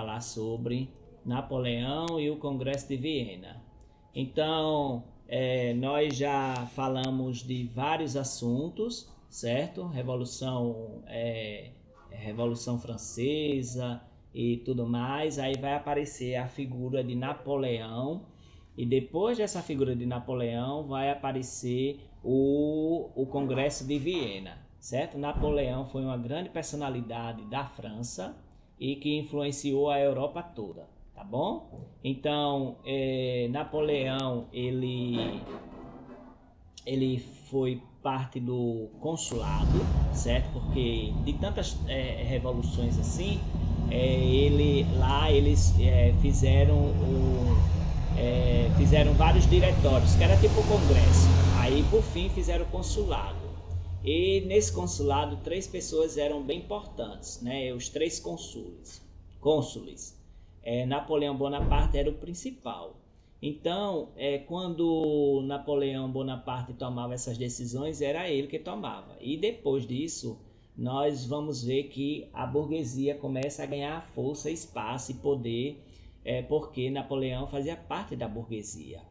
falar sobre Napoleão e o Congresso de Viena. Então, nós já falamos de vários assuntos, certo? Revolução Francesa e tudo mais. Aí vai aparecer a figura de Napoleão, e depois dessa figura de Napoleão vai aparecer o Congresso de Viena, certo? Napoleão foi uma grande personalidade da França e que influenciou a Europa toda, tá bom? Então, Napoleão, ele foi parte do consulado, certo? Porque de tantas revoluções assim, eles fizeram vários diretórios, que era tipo o Congresso. Aí, por fim, fizeram o consulado. E nesse consulado, 3 pessoas eram bem importantes, né? Os 3 cônsules. Napoleão Bonaparte era o principal. Então, quando Napoleão Bonaparte tomava essas decisões, era ele que tomava. E depois disso, nós vamos ver que a burguesia começa a ganhar força, espaço e poder, porque Napoleão fazia parte da burguesia.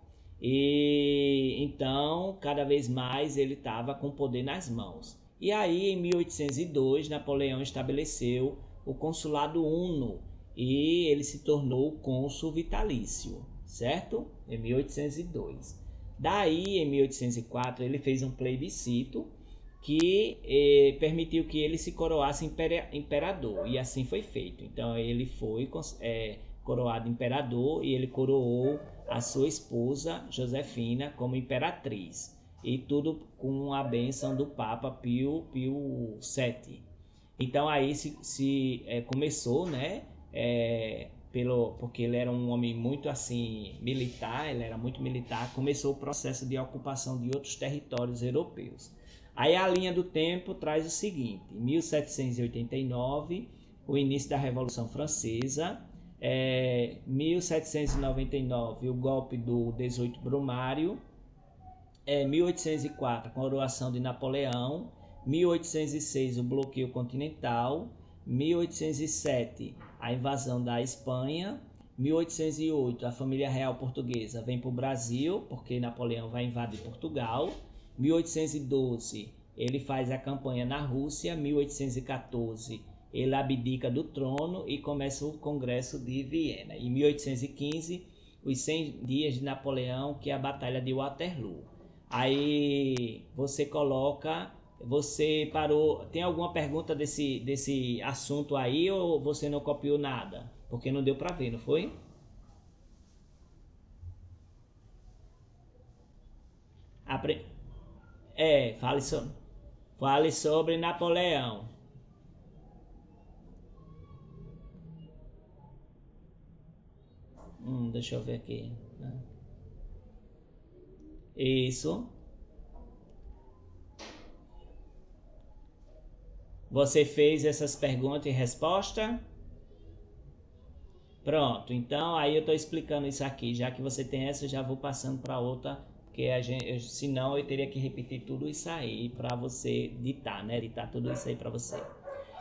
E então, cada vez mais ele estava com o poder nas mãos. E aí, em 1802, Napoleão estabeleceu o Consulado Uno e ele se tornou cônsul vitalício, certo? Em 1802. Daí, em 1804, ele fez um plebiscito que permitiu que ele se coroasse imperador, e assim foi feito. Então, ele foi coroado imperador e ele coroou a sua esposa Josefina como imperatriz, e tudo com a bênção do Papa Pio VII. Então aí começou, né? Porque ele era um homem muito assim militar, ele era muito militar, começou o processo de ocupação de outros territórios europeus. Aí a linha do tempo traz o seguinte: 1789, o início da Revolução Francesa, 1799, o golpe do 18 Brumário, 1804, a coroação de Napoleão, 1806, o bloqueio continental, 1807, a invasão da Espanha, 1808, a família real portuguesa vem para o Brasil, porque Napoleão vai invadir Portugal, 1812, ele faz a campanha na Rússia, 1814, ele abdica do trono e começa o Congresso de Viena. Em 1815, os 100 dias de Napoleão, que é a Batalha de Waterloo. Aí você parou, tem alguma pergunta desse assunto aí, ou você não copiou nada? Porque não deu para ver, não foi? Fale sobre Napoleão. Deixa eu ver aqui. Isso. Você fez essas perguntas e resposta? Pronto, então aí eu estou explicando isso aqui. Já que você tem essa, eu já vou passando para outra, porque senão eu teria que repetir tudo isso aí para você ditar, né? Ditar tudo isso aí para você.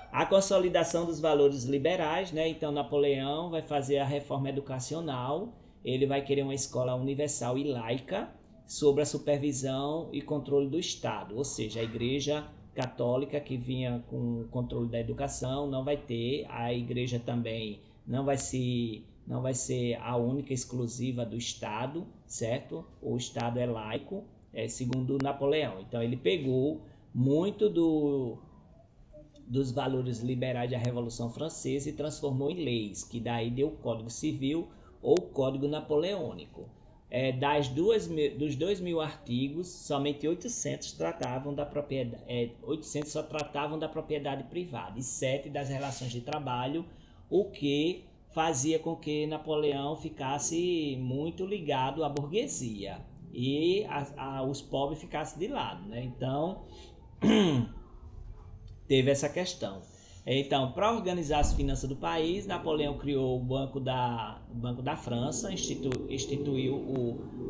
A consolidação dos valores liberais, né? Então Napoleão vai fazer a reforma educacional, ele vai querer uma escola universal e laica, sob a supervisão e controle do Estado, ou seja, a Igreja Católica, que vinha com o controle da educação, não vai ter, a Igreja também não vai ser a única exclusiva do Estado, certo? O Estado é laico, segundo Napoleão. Então ele pegou muito dos valores liberais da Revolução Francesa e transformou em leis, que daí deu o Código Civil ou Código Napoleônico. Dos 2.000 artigos, somente 800 tratavam da propriedade, 800 só tratavam da propriedade privada e 7 das relações de trabalho, o que fazia com que Napoleão ficasse muito ligado à burguesia e os pobres ficassem de lado, né? Então teve essa questão. Então, para organizar as finanças do país, Napoleão criou o Banco da França, instituiu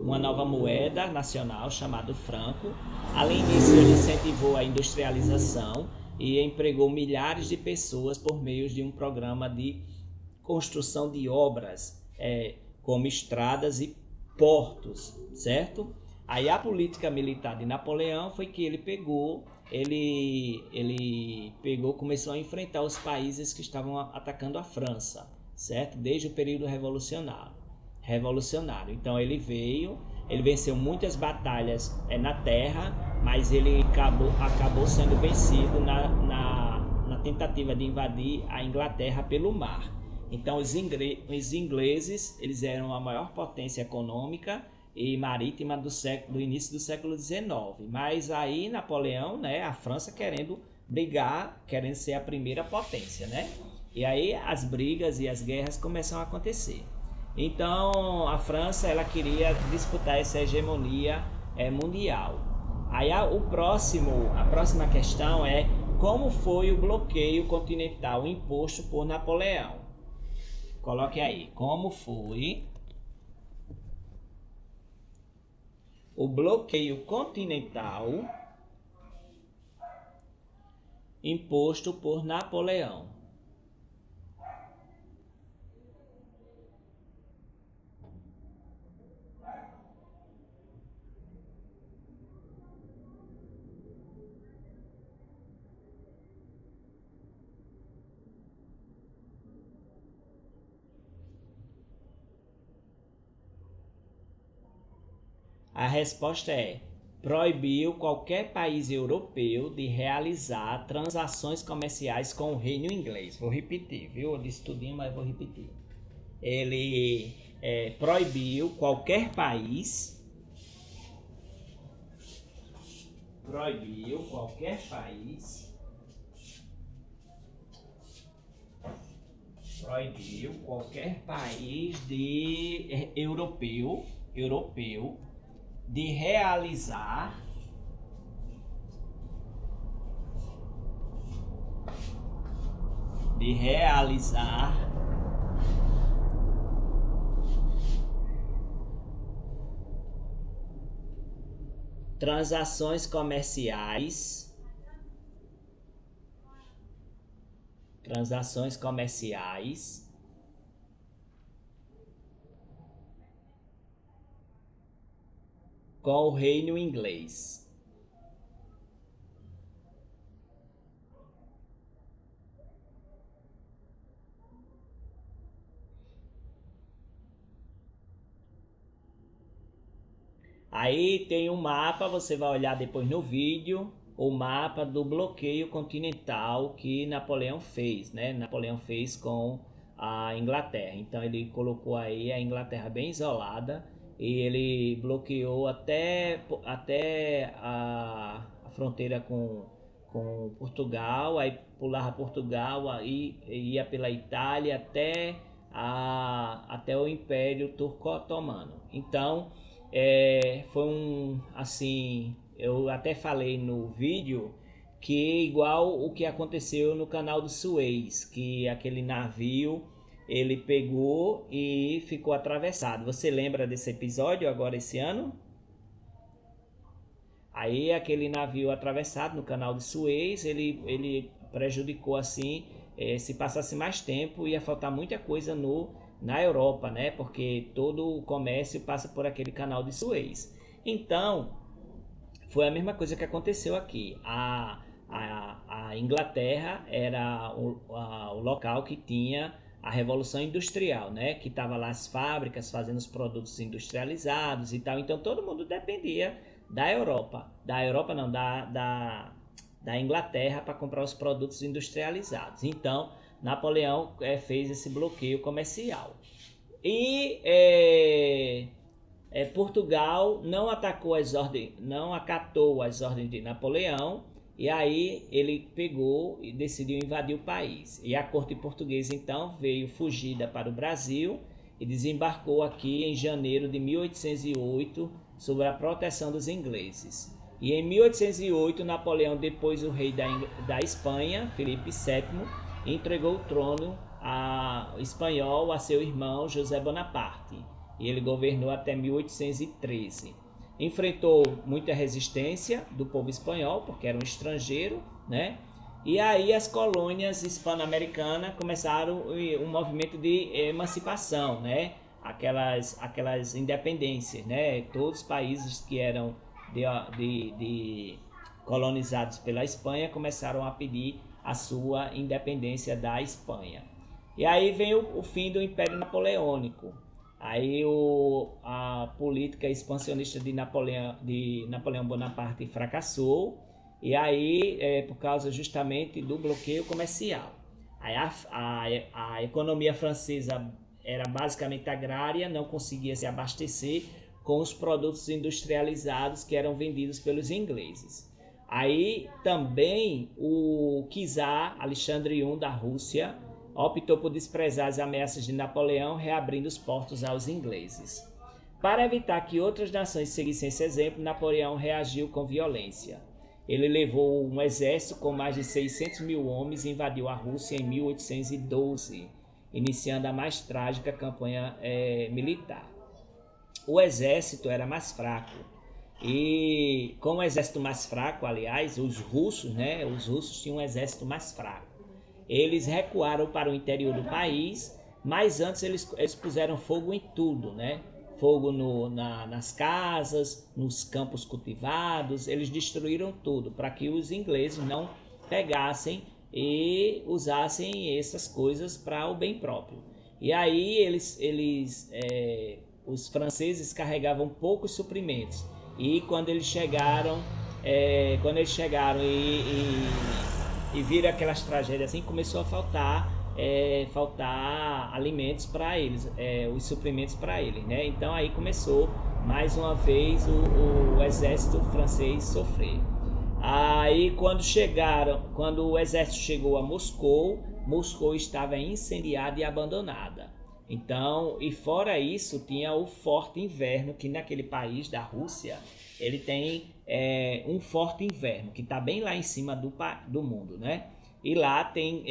uma nova moeda nacional chamada franco. Além disso, ele incentivou a industrialização e empregou milhares de pessoas por meio de um programa de construção de obras, como estradas e portos, certo? Aí a política militar de Napoleão foi que ele começou a enfrentar os países que estavam atacando a França, certo? Desde o período revolucionário. Então ele venceu muitas batalhas na terra, mas ele acabou sendo vencido na tentativa de invadir a Inglaterra pelo mar. Então os ingleses, eles eram a maior potência econômica e marítima do início do século XIX. Mas aí Napoleão, né, a França querendo brigar, querendo ser a primeira potência, né? E aí as brigas e as guerras começam a acontecer. Então a França, ela queria disputar essa hegemonia mundial. Aí a próxima questão é: como foi o bloqueio continental imposto por Napoleão? Coloque aí, como foi o bloqueio continental imposto por Napoleão? A resposta é: proibiu qualquer país europeu de realizar transações comerciais com o reino inglês. Vou repetir, viu? Eu disse tudinho, mas vou repetir. Ele proibiu qualquer país europeu de realizar transações comerciais com o reino inglês. Aí tem um mapa, você vai olhar depois no vídeo, o mapa do bloqueio continental que Napoleão fez, né? Napoleão fez com a Inglaterra. Então ele colocou aí a Inglaterra bem isolada e ele bloqueou até a fronteira com Portugal, aí pulava Portugal, aí ia pela Itália até o Império Turco-Otomano. Então foi assim, eu até falei no vídeo que é igual o que aconteceu no canal do Suez, que aquele navio ele pegou e ficou atravessado. Você lembra desse episódio agora esse ano? Aí aquele navio atravessado no canal de Suez, ele prejudicou assim, se passasse mais tempo ia faltar muita coisa na Europa, né? Porque todo o comércio passa por aquele canal de Suez. Então, foi a mesma coisa que aconteceu aqui. A Inglaterra era o local que tinha a Revolução Industrial, né? Que estava lá as fábricas fazendo os produtos industrializados e tal. Então todo mundo dependia da Europa. Da Inglaterra para comprar os produtos industrializados. Então Napoleão fez esse bloqueio comercial. E Portugal não acatou as ordens de Napoleão, e aí ele pegou e decidiu invadir o país. E a corte portuguesa então veio fugida para o Brasil e desembarcou aqui em janeiro de 1808 sob a proteção dos ingleses. E em 1808 Napoleão depôs o rei da Espanha, Filipe VII, e entregou o trono espanhol a seu irmão José Bonaparte. E ele governou até 1813. Enfrentou muita resistência do povo espanhol, porque era um estrangeiro, né? E aí as colônias hispano-americanas começaram um movimento de emancipação, né? Aquelas independências, né? Todos os países que eram de colonizados pela Espanha começaram a pedir a sua independência da Espanha. E aí vem o fim do Império Napoleônico. Aí a política expansionista de Napoleão Bonaparte fracassou, e aí por causa justamente do bloqueio comercial. Aí a economia francesa era basicamente agrária, não conseguia se abastecer com os produtos industrializados que eram vendidos pelos ingleses. Aí também o czar Alexandre I da Rússia optou por desprezar as ameaças de Napoleão, reabrindo os portos aos ingleses. Para evitar que outras nações seguissem esse exemplo, Napoleão reagiu com violência. Ele levou um exército com mais de 600 mil homens e invadiu a Rússia em 1812, iniciando a mais trágica campanha militar. O exército era mais fraco. E com o exército mais fraco, aliás, os russos tinham um exército mais fraco. Eles recuaram para o interior do país, mas antes eles puseram fogo em tudo, né? Fogo nas casas, nos campos cultivados, eles destruíram tudo para que os ingleses não pegassem e usassem essas coisas para o bem próprio. E aí os franceses carregavam poucos suprimentos, e quando eles chegaram e viram aquelas tragédias assim, começou a faltar alimentos para eles, os suprimentos para eles, né? Então aí começou mais uma vez o exército francês sofrer. Aí quando o exército chegou a Moscou, Moscou estava incendiada e abandonada. Então, e fora isso, tinha o forte inverno, que naquele país da Rússia, ele tem um forte inverno, que está bem lá em cima do mundo, né? E lá tem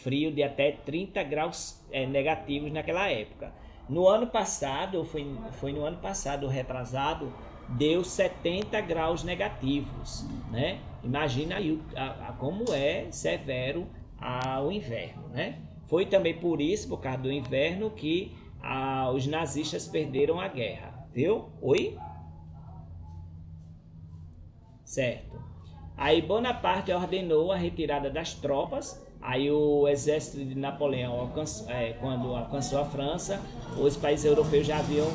frio de até 30 graus negativos naquela época. No ano passado, foi no ano passado, retrasado, deu 70 graus negativos, né? Imagina aí como é severo o inverno, né? Foi também por causa do inverno, que os nazistas perderam a guerra, viu? Oi? Certo. Aí Bonaparte ordenou a retirada das tropas. Aí o exército de Napoleão, quando alcançou a França, os países europeus já haviam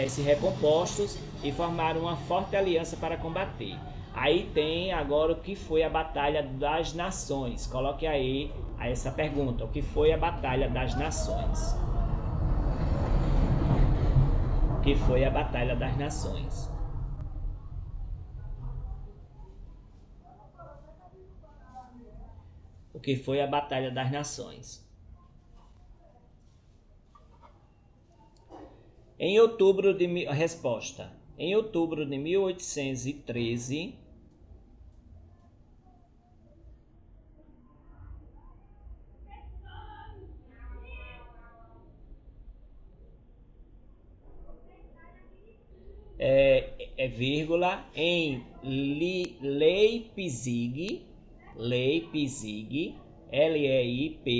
se recompostos e formaram uma forte aliança para combater. Aí tem agora o que foi a Batalha das Nações. Coloque aí essa pergunta: o que foi a Batalha das Nações? O que foi a Batalha das Nações? O que foi a Batalha das Nações? Em outubro de resposta. Em outubro de 1813, vírgula, em Leipzig, Leipzig, Leipzig.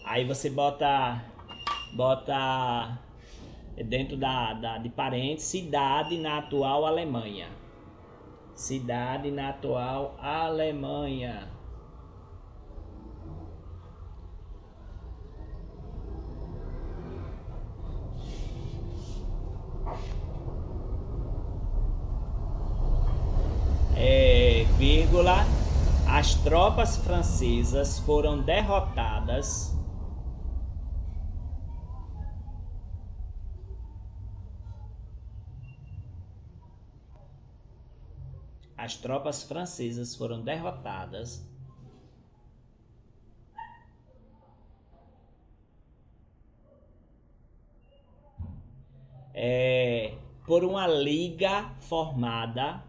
Aí você bota dentro de parênteses, cidade na atual Alemanha. Cidade na atual Alemanha. Vírgula, as tropas francesas foram derrotadas. As tropas francesas foram derrotadas por uma liga formada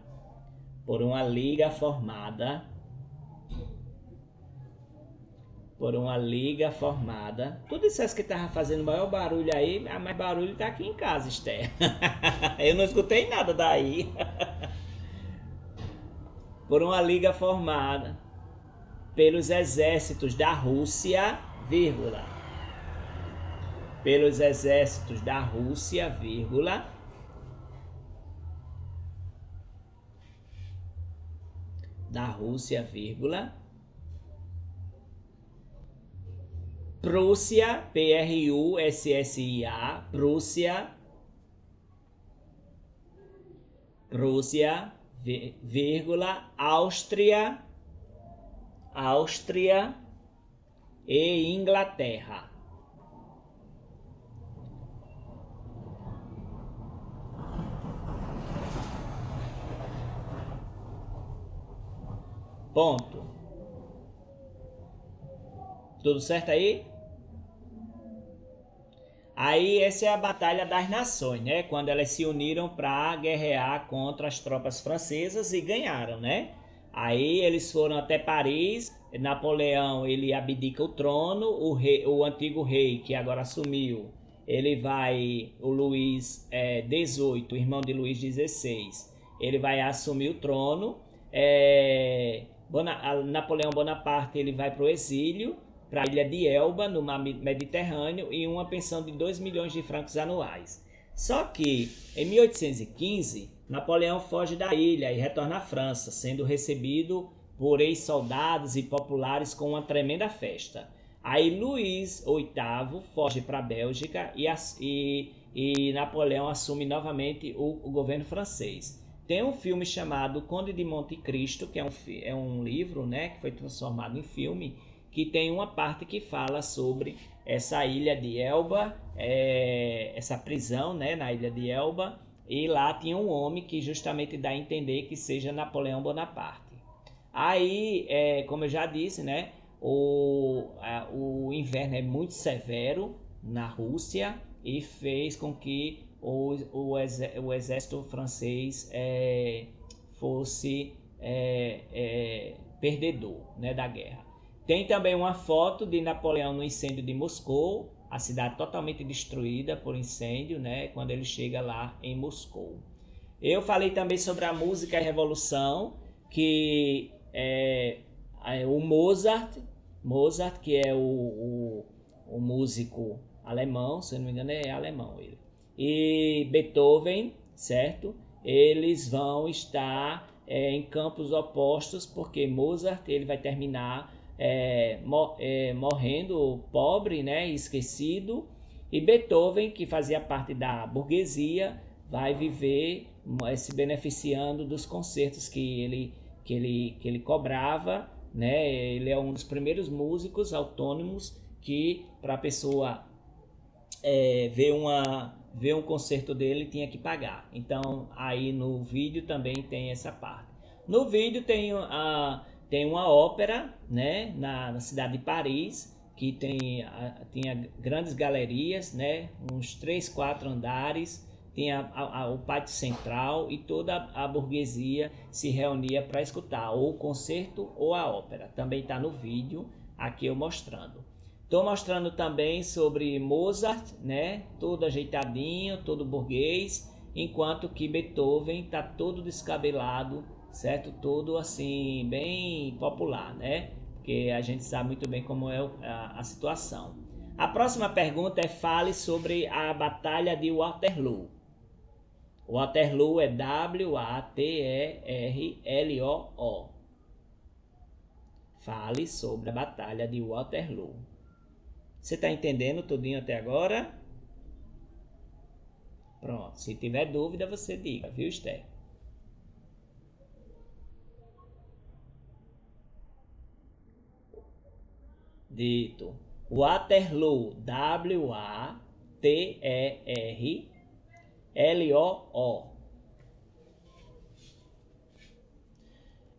por uma liga formada. Tu disseste que tava fazendo maior barulho aí, mas barulho tá aqui em casa, Esther. Eu não escutei nada daí. Por uma liga formada pelos exércitos da Rússia, vírgula, pelos exércitos da Rússia, vírgula, da Rússia, vírgula, Prússia, P-R-U-S-S-I-A, Prússia, Prússia, vírgula, Áustria, Áustria e Inglaterra. Ponto. Tudo certo aí? Aí essa é a Batalha das Nações, né? Quando elas se uniram para guerrear contra as tropas francesas e ganharam, né? Aí eles foram até Paris, Napoleão ele abdica o trono, o antigo rei que agora assumiu, ele vai, o Luís XVIII, irmão de Luís XVI, ele vai assumir o trono, Napoleão Bonaparte ele vai para o exílio, para a ilha de Elba, no mar Mediterrâneo, e uma pensão de 2 milhões de francos anuais. Só que, em 1815, Napoleão foge da ilha e retorna à França, sendo recebido por ex-soldados e populares com uma tremenda festa. Aí Luís VIII foge para a Bélgica e Napoleão assume novamente o governo francês. Tem um filme chamado Conde de Monte Cristo, que é um livro, né, que foi transformado em filme, que tem uma parte que fala sobre essa ilha de Elba, essa prisão, né, na ilha de Elba, e lá tinha um homem que justamente dá a entender que seja Napoleão Bonaparte. Aí, como eu já disse, né, o inverno é muito severo na Rússia e fez com que o exército francês fosse perdedor, né, da guerra. Tem também uma foto de Napoleão no incêndio de Moscou, a cidade totalmente destruída por incêndio, né, quando ele chega lá em Moscou. Eu falei também sobre a música e a revolução, que o Mozart, que é o músico alemão, se eu não me engano é alemão ele, e Beethoven, certo? Eles vão estar em campos opostos, porque Mozart ele vai terminar morrendo pobre, né, esquecido, e Beethoven, que fazia parte da burguesia, vai viver se beneficiando dos concertos que ele cobrava, né? Ele é um dos primeiros músicos autônomos que, para a pessoa ver um concerto dele, tinha que pagar. Então aí no vídeo também tem essa parte. No vídeo tem uma ópera, né, na cidade de Paris, que tinha grandes galerias, né, uns 3, 4 andares, tinha o pátio central e toda a burguesia se reunia para escutar ou o concerto ou a ópera. Também está no vídeo aqui eu mostrando. Estou mostrando também sobre Mozart, né, todo ajeitadinho, todo burguês, enquanto que Beethoven está todo descabelado, certo? Todo assim, bem popular, né? Porque a gente sabe muito bem como é a situação. A próxima pergunta é: fale sobre a Batalha de Waterloo. Waterloo é W-A-T-E-R-L-O-O. Fale sobre a Batalha de Waterloo. Você está entendendo tudinho até agora? Pronto. Se tiver dúvida, você diga, viu, Esther? Dito. Waterloo. W-A-T-E-R-L-O-O.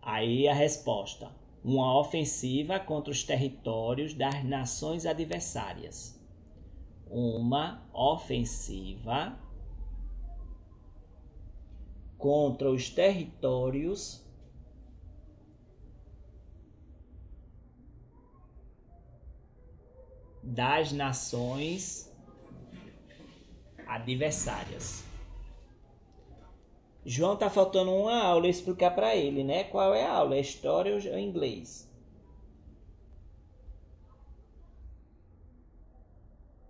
Aí a resposta: uma ofensiva contra os territórios das nações adversárias. Uma ofensiva contra os territórios das nações adversárias. João tá faltando uma aula explicar para ele, né? Qual é a aula? É história ou inglês?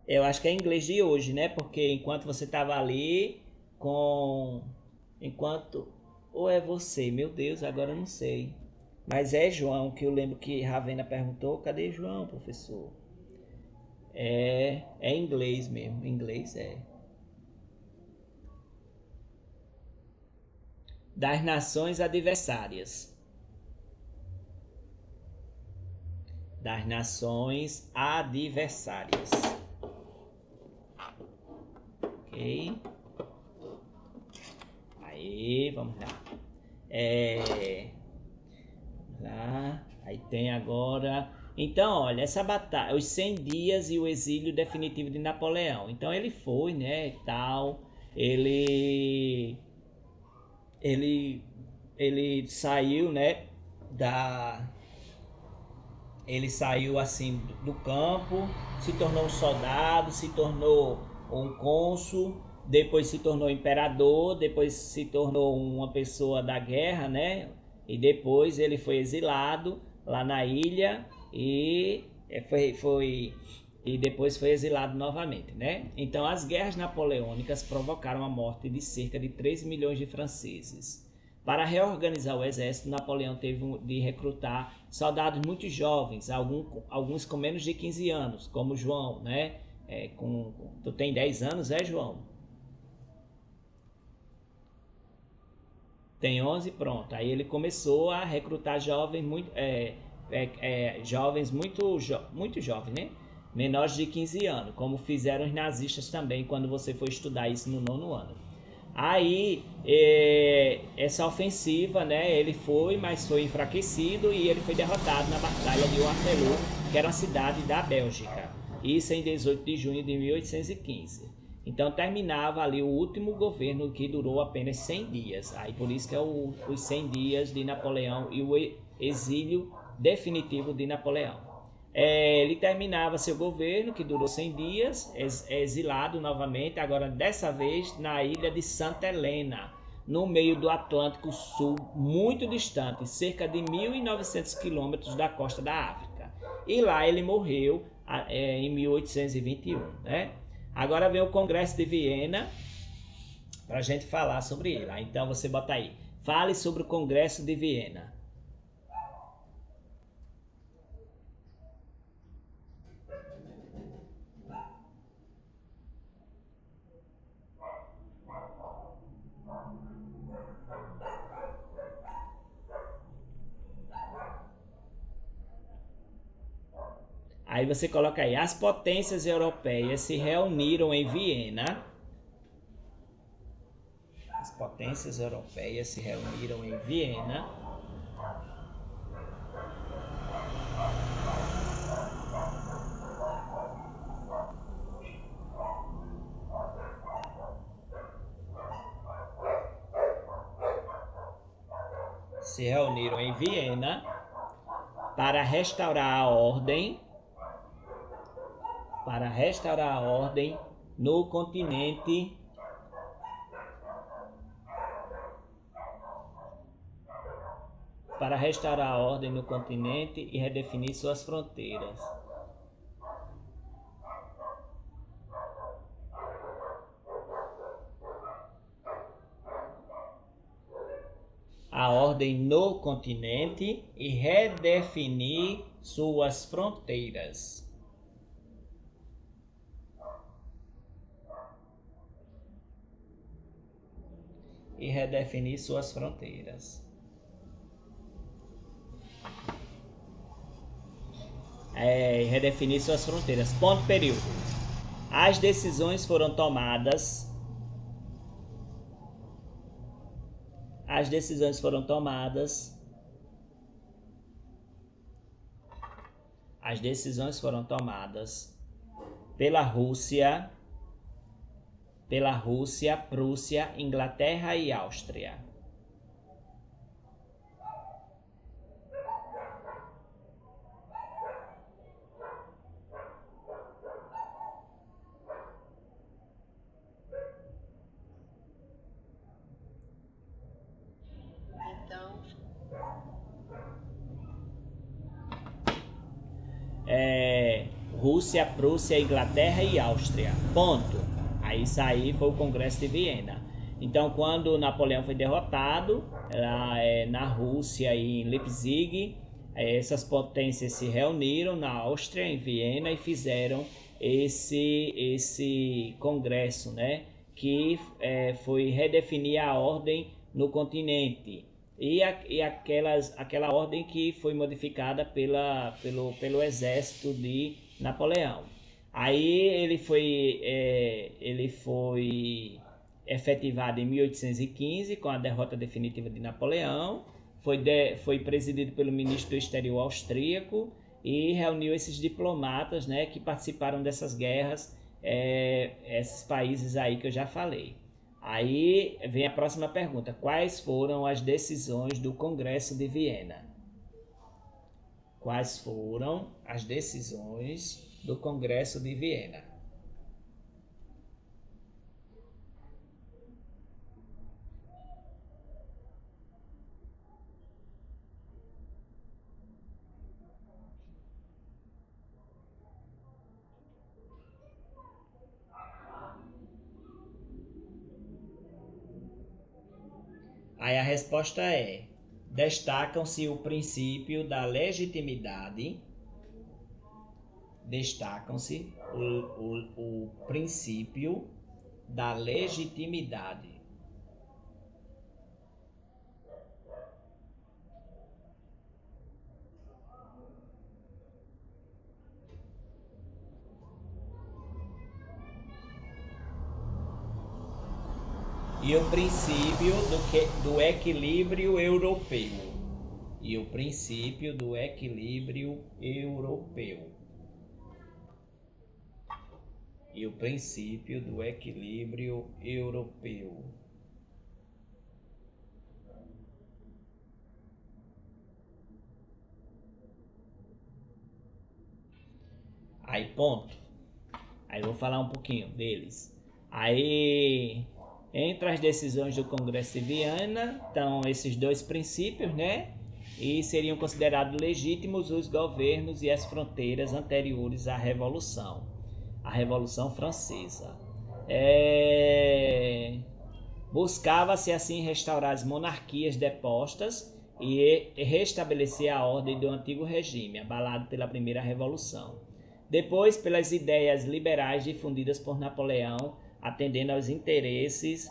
Eu acho que é inglês de hoje, né? Porque enquanto você tava ali com enquanto ou é você, meu Deus, agora eu não sei. Mas é João, que eu lembro que Ravena perguntou, cadê João, professor? É inglês mesmo, inglês é. Das nações adversárias. Das nações adversárias. Ok? Aí, vamos lá. Lá, aí tem agora. Então, olha, essa batalha, os 100 dias e o exílio definitivo de Napoleão. Então ele foi, né, e tal. Ele ele ele saiu, né, da ele saiu assim do campo, se tornou um soldado, se tornou um cônsul, depois se tornou imperador, depois se tornou uma pessoa da guerra, né? E depois ele foi exilado lá na ilha e e depois foi exilado novamente, né? Então as guerras napoleônicas provocaram a morte de cerca de 3 milhões de franceses. Para reorganizar o exército, Napoleão teve de recrutar soldados muito jovens, alguns com menos de 15 anos, como João, né? Tu tem 10 anos, João? Tem 11, pronto. Aí ele começou a recrutar jovens muito jovens, né? Menores de 15 anos, como fizeram os nazistas também quando você for estudar isso no nono ano. Aí, essa ofensiva, né, ele foi, mas foi enfraquecido e ele foi derrotado na Batalha de Waterloo, que era uma cidade da Bélgica. Isso em 18 de junho de 1815. Então terminava ali o último governo que durou apenas 100 dias. Aí por isso que é os 100 dias de Napoleão e o exílio definitivo de Napoleão. Ele terminava seu governo, que durou 100 dias, exilado novamente, agora dessa vez na ilha de Santa Helena, no meio do Atlântico Sul, muito distante, cerca de 1.900 quilômetros da costa da África. E lá ele morreu em 1821. Né? Agora vem o Congresso de Viena, para a gente falar sobre ele. Então você bota aí, fale sobre o Congresso de Viena. Aí você coloca aí, as potências europeias se reuniram em Viena. As potências europeias se reuniram em Viena. Se reuniram em Viena para restaurar a ordem, no continente e redefinir suas fronteiras. A ordem no continente e redefinir suas fronteiras. E redefinir suas fronteiras. Redefinir suas fronteiras. Ponto período. As decisões foram tomadas. As decisões foram tomadas. As decisões foram tomadas pela Rússia, Prússia, Inglaterra e Áustria. Rússia, Prússia, Inglaterra e Áustria. Ponto. Aí isso aí foi o Congresso de Viena. Então, quando Napoleão foi derrotado, na Rússia e em Leipzig, essas potências se reuniram na Áustria, em Viena, e fizeram esse congresso, né? Que foi redefinir a ordem no continente. E aquela ordem que foi modificada pelo exército de Napoleão. Aí ele foi efetivado em 1815 com a derrota definitiva de Napoleão. Foi presidido pelo ministro do exterior austríaco e reuniu esses diplomatas, né, que participaram dessas guerras, esses países aí que eu já falei. Aí vem a próxima pergunta: quais foram as decisões do Congresso de Viena? Quais foram as decisões do Congresso de Viena? Aí a resposta é: destacam-se o princípio da legitimidade, destacam-se o princípio da legitimidade. E o princípio do equilíbrio europeu. E o princípio do equilíbrio europeu. E o princípio do equilíbrio europeu. Aí, ponto. Aí eu vou falar um pouquinho deles. Aí, entre as decisões do Congresso de Viena, estão esses dois princípios, né? E seriam considerados legítimos os governos e as fronteiras anteriores à a Revolução Francesa. Buscava-se assim restaurar as monarquias depostas e restabelecer a ordem do antigo regime, abalado pela Primeira Revolução. Depois, pelas ideias liberais difundidas por Napoleão, atendendo aos interesses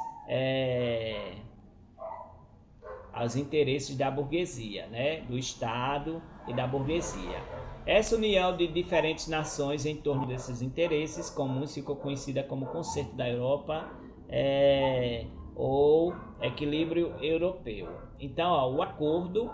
da burguesia, né? Do Estado e da burguesia. Essa união de diferentes nações em torno desses interesses comuns ficou conhecida como Concerto da Europa, ou Equilíbrio Europeu. Então, o acordo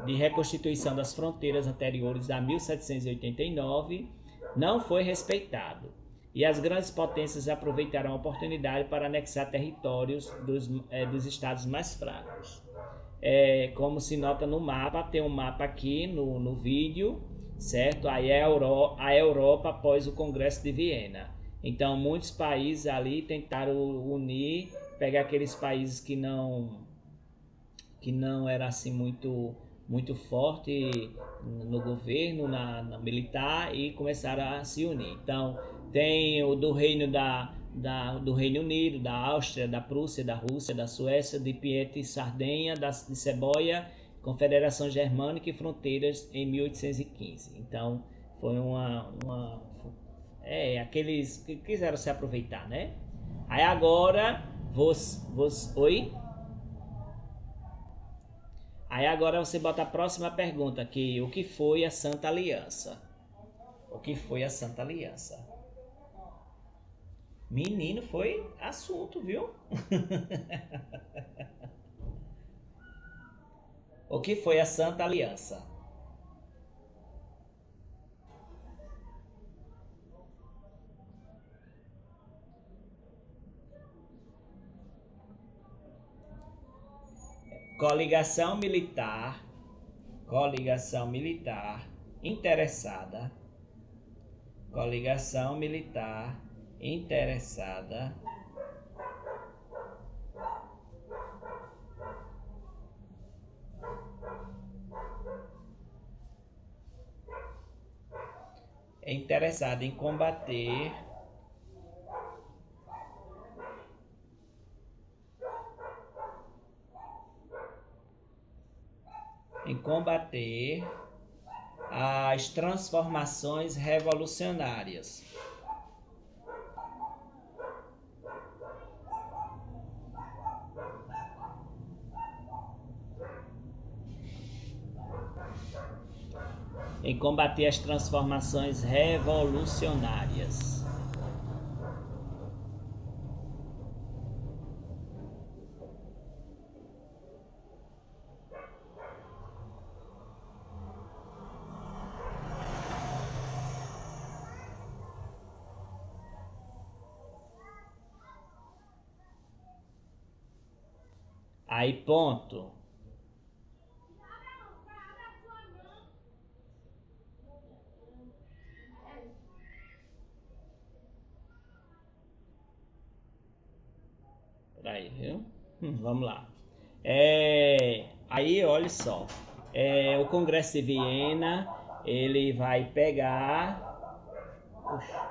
de reconstituição das fronteiras anteriores a 1789 não foi respeitado, e as grandes potências aproveitaram a oportunidade para anexar territórios dos estados mais fracos. Como se nota no mapa, tem um mapa aqui no vídeo, certo? Aí é a Europa após o Congresso de Viena. Então, muitos países ali tentaram unir, pegar aqueles países que não era assim muito forte no governo, na militar, e começaram a se unir. Então, tem o do reino do Reino Unido, da Áustria, da Prússia, da Rússia, da Suécia, de Pietro e Sardenha, de Seboia, Confederação Germânica e Fronteiras em 1815. Então, foi aqueles que quiseram se aproveitar, né? Aí agora, oi? Aí agora você bota a próxima pergunta aqui: o que foi a Santa Aliança? O que foi a Santa Aliança? Menino, foi assunto, viu? O que foi a Santa Aliança? Coligação militar, coligação militar interessada, coligação militar interessada é interessada em combater as transformações revolucionárias. Em combater as transformações revolucionárias. Aí, ponto. Peraí, viu? Vamos lá. Aí, olha só. O Congresso de Viena, ele vai pegar... Puxa.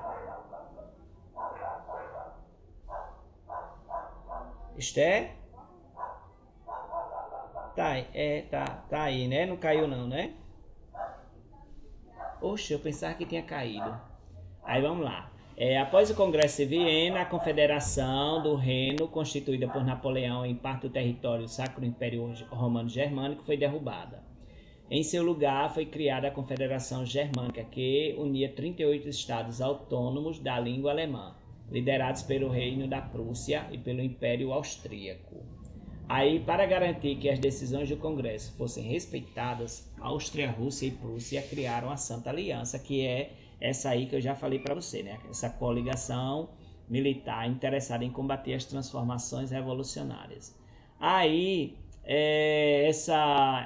Esté? Tá aí, né? Não caiu não, né? Oxe, eu pensava que tinha caído. Aí vamos lá. Após o Congresso de Viena, a Confederação do Reno, constituída por Napoleão em parte do território Sacro Império Romano Germânico, foi derrubada. Em seu lugar, foi criada a Confederação Germânica, que unia 38 estados autônomos da língua alemã, liderados pelo Reino da Prússia e pelo Império Austríaco. Aí, para garantir que as decisões do Congresso fossem respeitadas, Áustria, Rússia e Prússia criaram a Santa Aliança, que é essa aí que eu já falei para você, né? Essa coligação militar interessada em combater as transformações revolucionárias. Aí,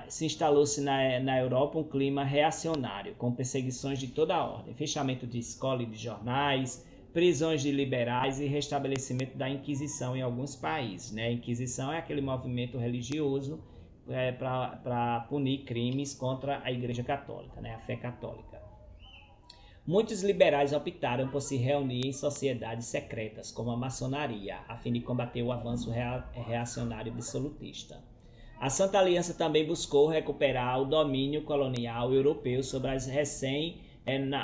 se instalou-se na Europa um clima reacionário, com perseguições de toda a ordem, fechamento de escolas e de jornais, prisões de liberais e restabelecimento da Inquisição em alguns países. Né? A Inquisição é aquele movimento religioso para punir crimes contra a Igreja Católica, né? A fé católica. Muitos liberais optaram por se reunir em sociedades secretas, como a maçonaria, a fim de combater o avanço reacionário absolutista. A Santa Aliança também buscou recuperar o domínio colonial europeu sobre as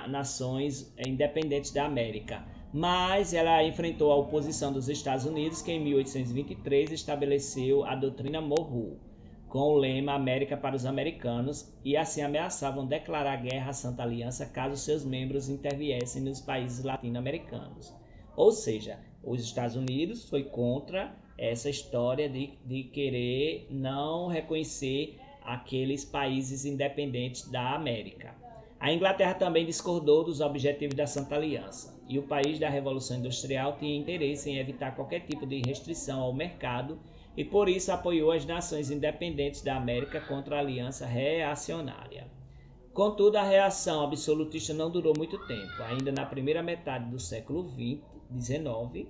nações independentes da América, mas ela enfrentou a oposição dos Estados Unidos, que em 1823 estabeleceu a doutrina Monroe, com o lema América para os Americanos, e assim ameaçavam declarar guerra à Santa Aliança caso seus membros interviessem nos países latino-americanos. Ou seja, os Estados Unidos foi contra essa história de querer não reconhecer aqueles países independentes da América. A Inglaterra também discordou dos objetivos da Santa Aliança, e o país da Revolução Industrial tinha interesse em evitar qualquer tipo de restrição ao mercado e por isso apoiou as nações independentes da América contra a aliança reacionária. Contudo, a reação absolutista não durou muito tempo. Ainda na primeira metade do século XIX,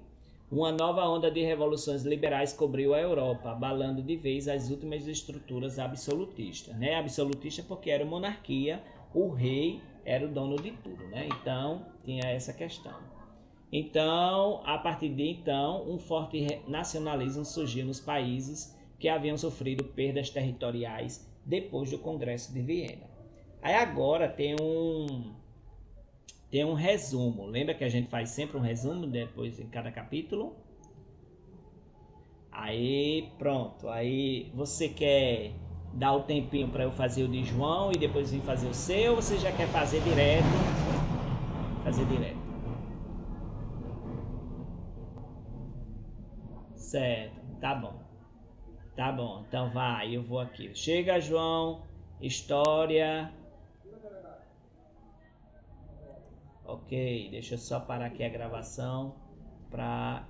uma nova onda de revoluções liberais cobriu a Europa, abalando de vez as últimas estruturas absolutistas. Né? Absolutista porque era monarquia, o rei era o dono de tudo. Né? Então, tinha essa questão. Então, a partir de então, um forte nacionalismo surgiu nos países que haviam sofrido perdas territoriais depois do Congresso de Viena. Aí agora tem um resumo. Lembra que a gente faz sempre um resumo depois em cada capítulo? Aí pronto. Aí você quer dar o tempinho para eu fazer o de João e depois vir fazer o seu, ou você já quer fazer direto? Fazer direto. Certo, tá bom. Tá bom, então vai, eu vou aqui. Chega, João. História. Ok, deixa eu só parar aqui a gravação para